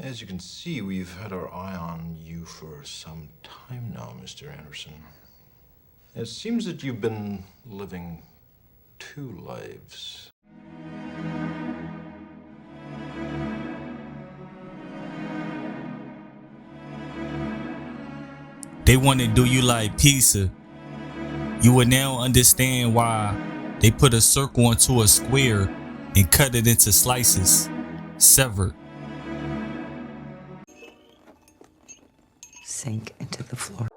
As you can see, we've had our eye on you for some time now, Mr. Anderson. It seems that you've been living two lives. They want to do you like pizza. You will now understand why they put a circle into a square and cut it into slices, severed. Sink into the floor.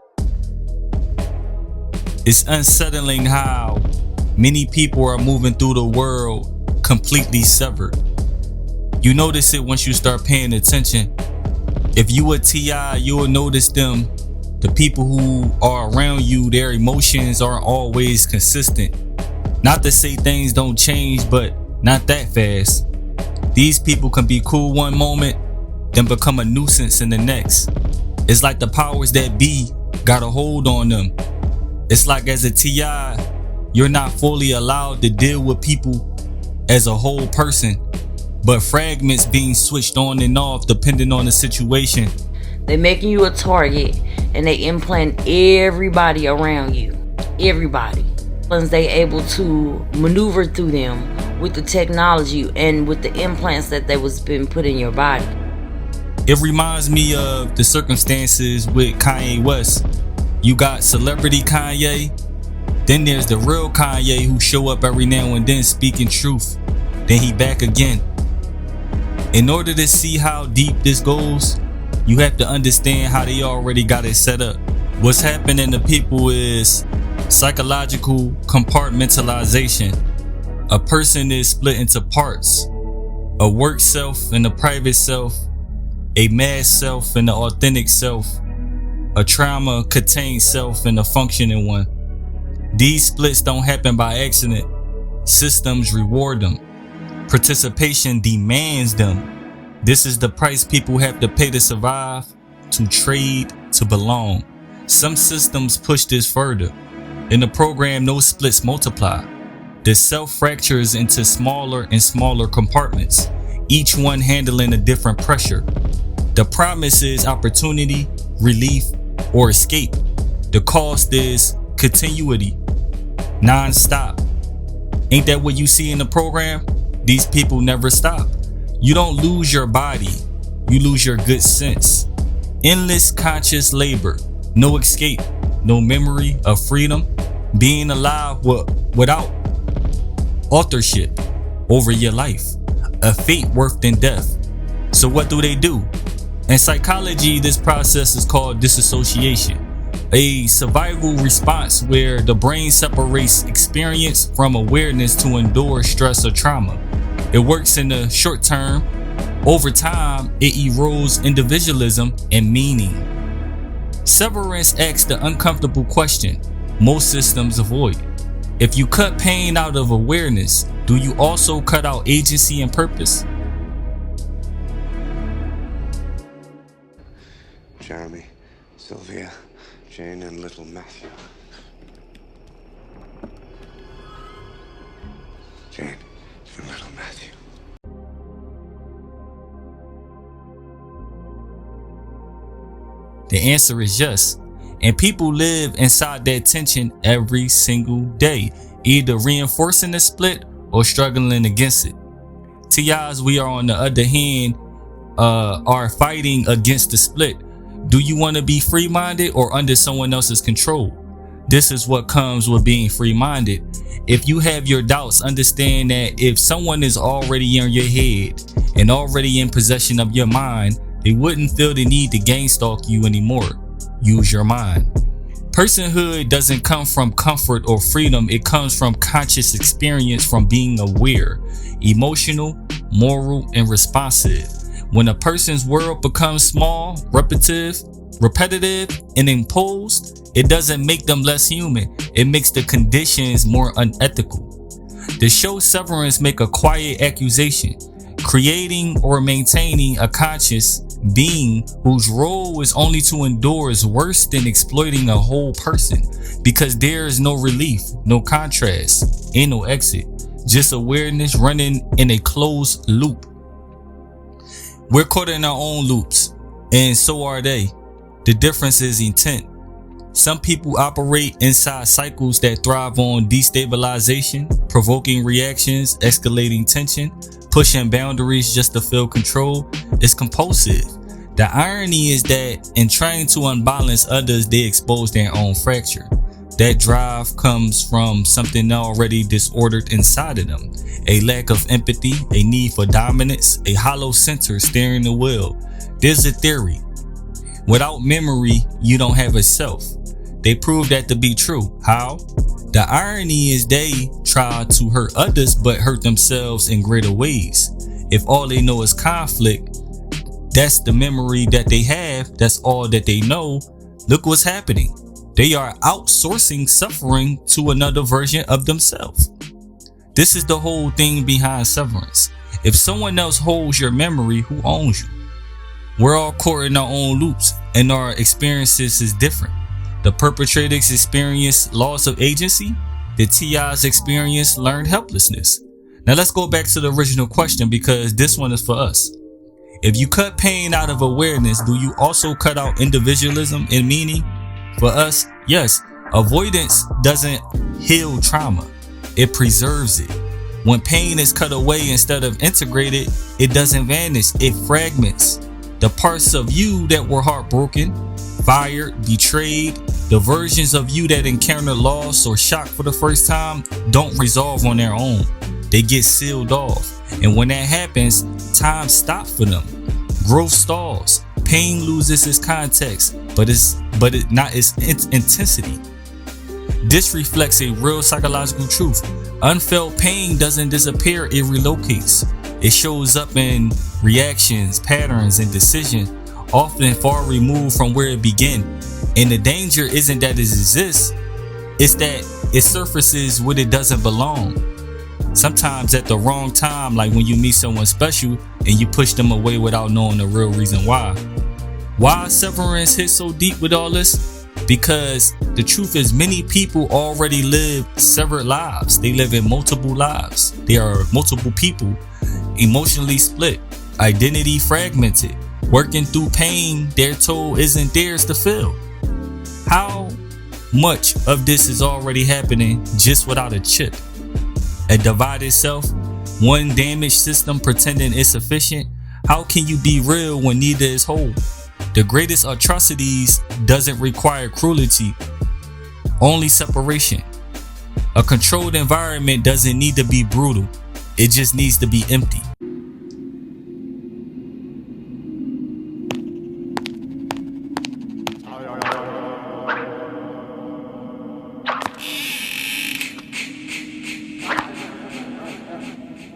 It's unsettling how many people are moving through the world completely severed. You notice it once you start paying attention. If you a TI, you will notice them. The people who are around you, their emotions aren't always consistent. Not to say things don't change, but not that fast. These people can be cool one moment, then become a nuisance in the next. It's like the powers that be got a hold on them. It's like as a TI, you're not fully allowed to deal with people as a whole person, but fragments being switched on and off depending on the situation. They're making you a target and they implant everybody around you. Everybody. Once they able to maneuver through them with the technology and with the implants that was been put in your body. It reminds me of the circumstances with Kanye West. You got celebrity Kanye, then there's the real Kanye who show up every now and then speaking truth. Then he back again. In order to see how deep this goes, you have to understand how they already got it set up. What's happening to people is psychological compartmentalization. A person is split into parts. A work self and a private self. A mass self and the authentic self. A trauma-contained self and a functioning one. These splits don't happen by accident. Systems reward them. Participation demands them. This is the price people have to pay to survive, to trade, to belong. Some systems push this further. In the program, no splits multiply. The self fractures into smaller and smaller compartments, each one handling a different pressure. The promise is opportunity, relief, or escape. The cost is continuity, non-stop. Ain't that what you see in the program? These people never stop. You don't lose your body, you lose your good sense. Endless conscious labor, no escape, no memory of freedom, being alive without authorship over your life, a fate worse than death. So what do? In psychology, this process is called disassociation, a survival response where the brain separates experience from awareness to endure stress or trauma. It works in the short term. Over time, it erodes individualism and meaning. Severance asks the uncomfortable question most systems avoid. If you cut pain out of awareness, do you also cut out agency and purpose? Jeremy, Sylvia, Jane, and little Matthew. Jane and little Matthew. The answer is yes. And people live inside that tension every single day, either reinforcing the split or struggling against it. TIs, we are on the other hand, are fighting against the split. Do you want to be free-minded or under someone else's control? This is what comes with being free-minded. If you have your doubts, understand that if someone is already in your head and already in possession of your mind, they wouldn't feel the need to gangstalk you anymore. Use your mind. Personhood doesn't come from comfort or freedom. It comes from conscious experience, from being aware, emotional, moral, and responsive. When a person's world becomes small, repetitive, and imposed, it doesn't make them less human. It makes the conditions more unethical. The show Severance make a quiet accusation, creating or maintaining a conscious being whose role is only to endure is worse than exploiting a whole person, because there is no relief, no contrast, and no exit, just awareness running in a closed loop. We're caught in our own loops, and so are they. The difference is intent. Some people operate inside cycles that thrive on destabilization, provoking reactions, escalating tension, pushing boundaries just to feel control. It's compulsive. The irony is that in trying to unbalance others, they expose their own fracture. That drive comes from something already disordered inside of them. A lack of empathy, a need for dominance, a hollow center steering the wheel. There's a theory. Without memory, you don't have a self. They prove that to be true. How? The irony is they try to hurt others but hurt themselves in greater ways. If all they know is conflict, that's the memory that they have, that's all that they know. Look what's happening. They are outsourcing suffering to another version of themselves. This is the whole thing behind severance. If someone else holds your memory, who owns you? We're all caught in our own loops, and our experiences is different. The perpetrators experience loss of agency. The TIs experience learned helplessness. Now let's go back to the original question, because this one is for us. If you cut pain out of awareness, do you also cut out individualism and meaning? For us, yes. Avoidance doesn't heal trauma. It preserves it. When pain is cut away instead of integrated, it doesn't vanish. It fragments. The parts of you that were heartbroken, fired, betrayed, the versions of you that encounter loss or shock for the first time don't resolve on their own. They get sealed off. And when that happens, time stops for them. Growth stalls. Pain loses its context, but not its intensity. This reflects a real psychological truth. Unfelt pain doesn't disappear, it relocates. It shows up in reactions, patterns, and decisions, often far removed from where it began. And the danger isn't that it exists, it's that it surfaces where it doesn't belong. Sometimes at the wrong time, like when you meet someone special and you push them away without knowing the real reason why. Why severance hits so deep with all this? Because the truth is, many people already live severed lives. They live in multiple lives. They are multiple people, emotionally split, identity fragmented, working through pain they're told isn't theirs to feel. How much of this is already happening just without a chip? A divided self, one damaged system pretending it's sufficient. How can you be real when neither is whole? The greatest atrocities doesn't require cruelty, only separation. A controlled environment doesn't need to be brutal, it just needs to be empty.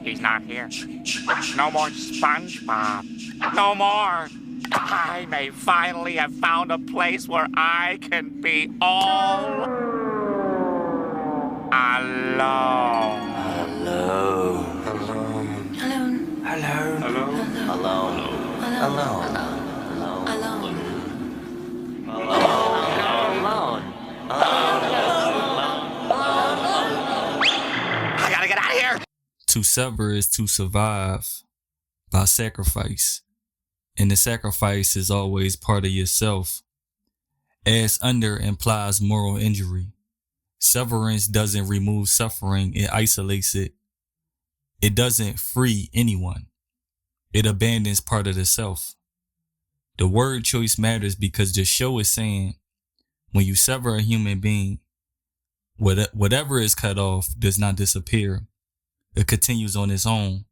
He's not here. No more SpongeBob. No more. I may finally have found a place where I can be all alone. I gotta get out of here. To sever is to survive by sacrifice. And the sacrifice is always part of yourself. As under implies moral injury. Severance doesn't remove suffering, it isolates it. It doesn't free anyone. It abandons part of the self. The word choice matters because the show is saying, when you sever a human being, whatever is cut off does not disappear. It continues on its own,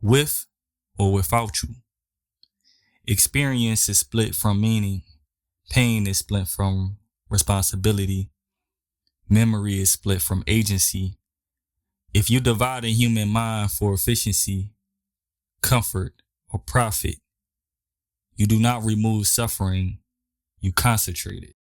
with or without you. Experience is split from meaning. Pain is split from responsibility. Memory is split from agency. If you divide a human mind for efficiency, comfort, or profit, you do not remove suffering, you concentrate it.